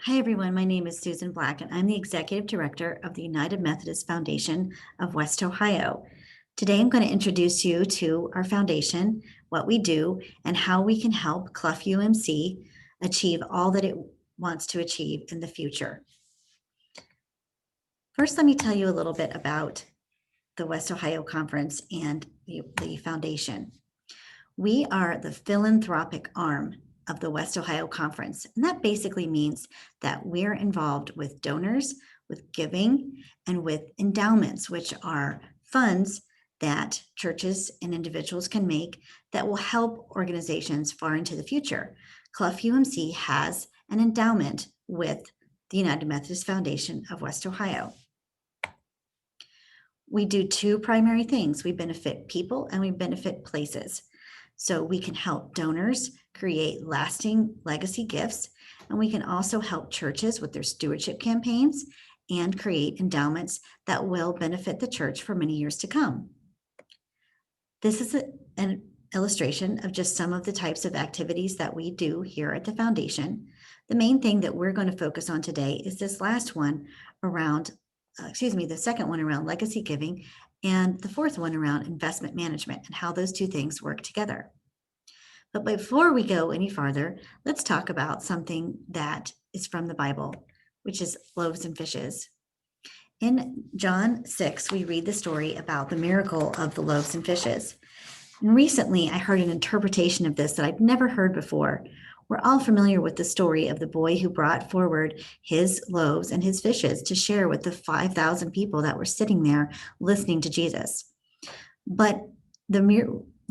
Hi, everyone. My name is Susan Black, and I'm the Executive Director of the United Methodist Foundation of West Ohio. Today, I'm going to introduce you to our foundation, what we do, and how we can help Clough UMC achieve all that it wants to achieve in the future. First, let me tell you a little bit about the West Ohio Conference and the foundation. We are the philanthropic arm of the West Ohio Conference. And that basically means that we're involved with donors, with giving, and with endowments, which are funds that churches and individuals can make that will help organizations far into the future. Clough UMC has an endowment with the United Methodist Foundation of West Ohio. We do two primary things. We benefit people and we benefit places. So we can help donors create lasting legacy gifts, and we can also help churches with their stewardship campaigns and create endowments that will benefit the church for many years to come. This is an illustration of just some of the types of activities that we do here at the foundation. The main thing that we're going to focus on today is this last one around, the second one around legacy giving, and the fourth one around investment management and how those two things work together. But before we go any farther, let's talk about something that is from the Bible, which is loaves and fishes. In John 6, we read the story about the miracle of the loaves and fishes. And recently, I heard an interpretation of this that I'd never heard before. We're all familiar with the story of the boy who brought forward his loaves and his fishes to share with the 5,000 people that were sitting there listening to Jesus. But the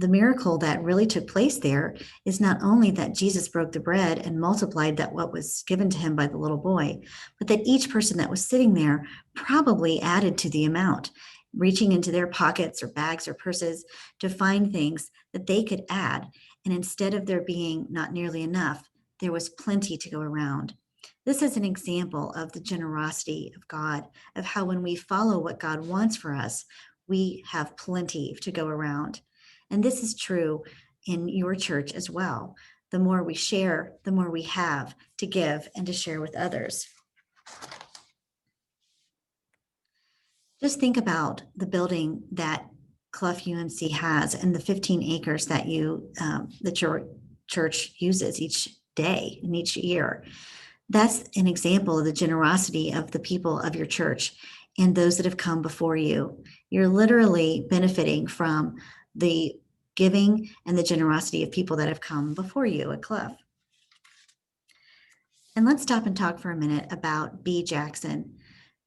miracle that really took place there is not only that Jesus broke the bread and multiplied that what was given to him by the little boy, but that each person that was sitting there probably added to the amount, reaching into their pockets or bags or purses to find things that they could add. And instead of there being not nearly enough, there was plenty to go around. This is an example of the generosity of God, of how when we follow what God wants for us, we have plenty to go around. And this is true in your church as well. The more we share, the more we have to give and to share with others. Just think about the building that Clough UMC has and the 15 acres that that your church uses each day and each year. That's an example of the generosity of the people of your church and those that have come before you. You're literally benefiting from the giving and the generosity of people that have come before you at Clough. And let's stop and talk for a minute about Bee Jackson.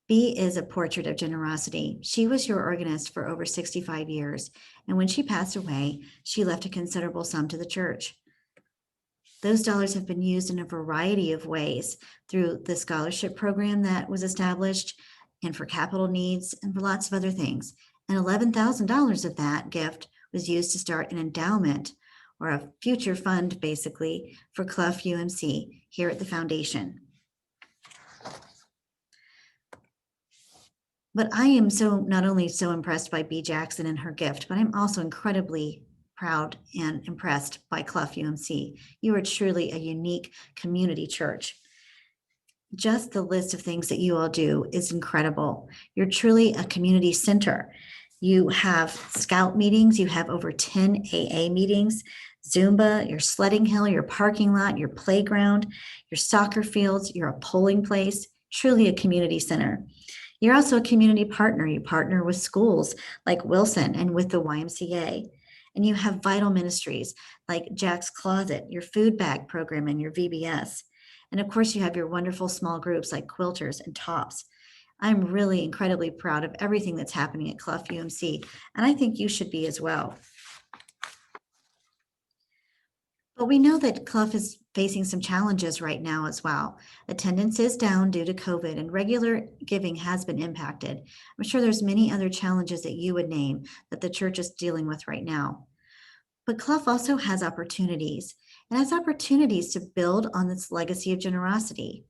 Bee is a portrait of generosity. She was your organist for over 65 years, and when she passed away, she left a considerable sum to the church. Those dollars have been used in a variety of ways through the scholarship program that was established and for capital needs and for lots of other things. And $11,000 of that gift was used to start an endowment or a future fund, basically, for Clough UMC here at the foundation. But I am not only so impressed by Bee Jackson and her gift, but I'm also incredibly proud and impressed by Clough UMC. You are truly a unique community church. Just the list of things that you all do is incredible. You're truly a community center. You have scout meetings, you have over 10 AA meetings, Zumba, your sledding hill, your parking lot, your playground, your soccer fields, you're a polling place, truly a community center. You're also a community partner. You partner with schools like Wilson and with the YMCA. And you have vital ministries like Jack's Closet, your food bag program, and your VBS. And of course, you have your wonderful small groups like Quilters and Tops. I'm really incredibly proud of everything that's happening at Clough UMC, and I think you should be as well. But we know that Clough is facing some challenges right now as well. Attendance is down due to COVID and regular giving has been impacted. I'm sure there's many other challenges that you would name that the church is dealing with right now. But Clough also has opportunities, and has opportunities to build on this legacy of generosity.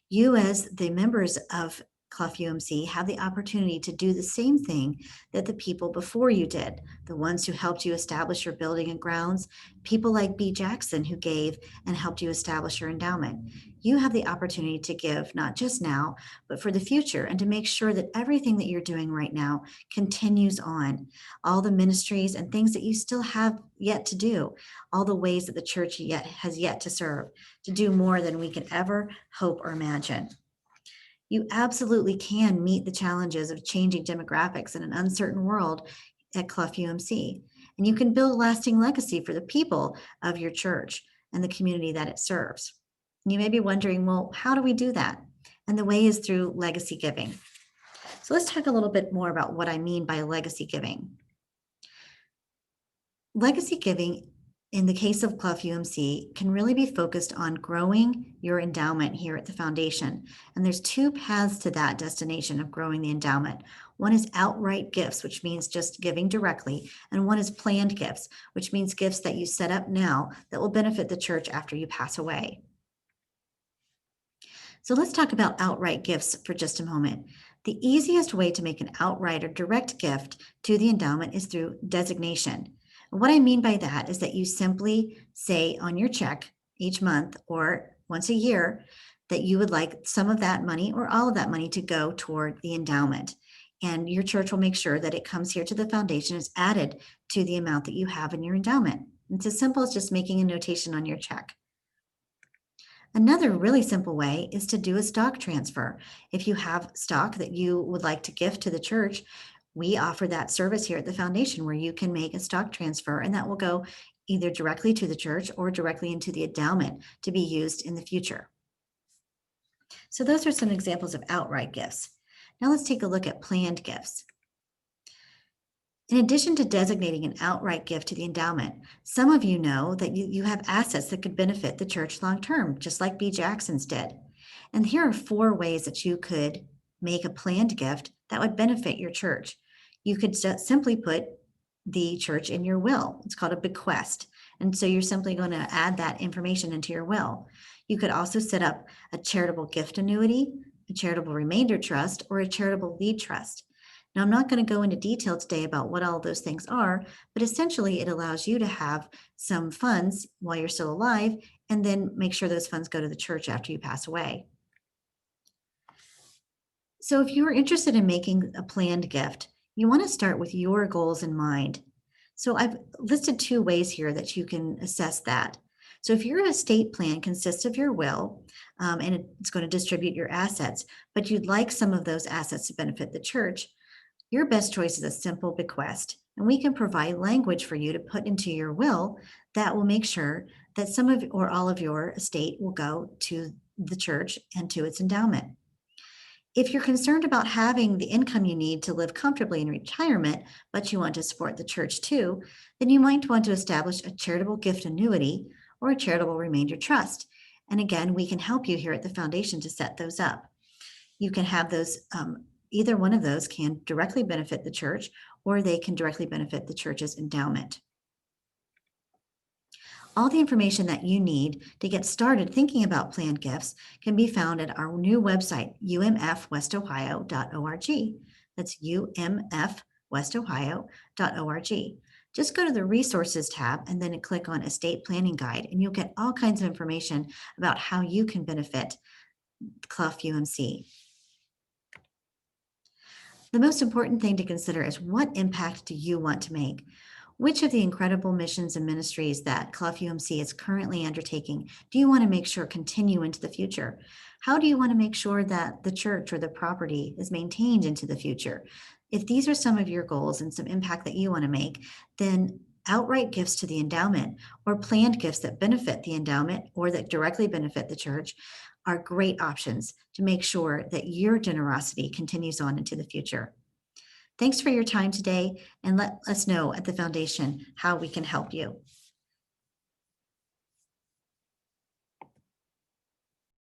You as the members of Clough UMC have the opportunity to do the same thing that the people before you did, the ones who helped you establish your building and grounds, people like B. Jackson who gave and helped you establish your endowment. You have the opportunity to give not just now, but for the future, and to make sure that everything that you're doing right now continues on. All the ministries and things that you still have yet to do, all the ways that the church has yet to serve, to do more than we can ever hope or imagine. You absolutely can meet the challenges of changing demographics in an uncertain world at Clough UMC. And you can build a lasting legacy for the people of your church and the community that it serves. You may be wondering, well, how do we do that? And the way is through legacy giving. So let's talk a little bit more about what I mean by legacy giving. Legacy giving, in the case of Clough UMC, can really be focused on growing your endowment here at the foundation. And there's two paths to that destination of growing the endowment. One is outright gifts, which means just giving directly, and one is planned gifts, which means gifts that you set up now that will benefit the church after you pass away. So let's talk about outright gifts for just a moment. The easiest way to make an outright or direct gift to the endowment is through designation. What I mean by that is that you simply say on your check each month or once a year that you would like some of that money or all of that money to go toward the endowment. And your church will make sure that it comes here to the foundation, is added to the amount that you have in your endowment. It's as simple as just making a notation on your check. Another really simple way is to do a stock transfer. If you have stock that you would like to gift to the church, we offer that service here at the foundation where you can make a stock transfer, and that will go either directly to the church or directly into the endowment to be used in the future. So those are some examples of outright gifts. Now let's take a look at planned gifts. In addition to designating an outright gift to the endowment, some of you know that you have assets that could benefit the church long-term, just like B. Jackson's did. And here are 4 ways that you could make a planned gift that would benefit your church. You could simply put the church in your will. It's called a bequest. And so you're simply going to add that information into your will. You could also set up a charitable gift annuity, a charitable remainder trust, or a charitable lead trust. Now, I'm not going to go into detail today about what all those things are, but essentially it allows you to have some funds while you're still alive, and then make sure those funds go to the church after you pass away. So if you're interested in making a planned gift, you want to start with your goals in mind. So I've listed 2 ways here that you can assess that. So if your estate plan consists of your will, and it's going to distribute your assets, but you'd like some of those assets to benefit the church, your best choice is a simple bequest, and we can provide language for you to put into your will that will make sure that some of or all of your estate will go to the church and to its endowment. If you're concerned about having the income you need to live comfortably in retirement, but you want to support the church too, then you might want to establish a charitable gift annuity or a charitable remainder trust. And again, we can help you here at the foundation to set those up. You can have those. Either one of those can directly benefit the church, or they can directly benefit the church's endowment. All the information that you need to get started thinking about planned gifts can be found at our new website, umfwestohio.org. That's umfwestohio.org. Just go to the resources tab and then click on estate planning guide, and you'll get all kinds of information about how you can benefit Clough UMC. The most important thing to consider is, what impact do you want to make? Which of the incredible missions and ministries that Clough UMC is currently undertaking do you want to make sure continue into the future? How do you want to make sure that the church or the property is maintained into the future? If these are some of your goals and some impact that you want to make, then outright gifts to the endowment or planned gifts that benefit the endowment or that directly benefit the church are great options to make sure that your generosity continues on into the future. Thanks for your time today, and let us know at the foundation how we can help you.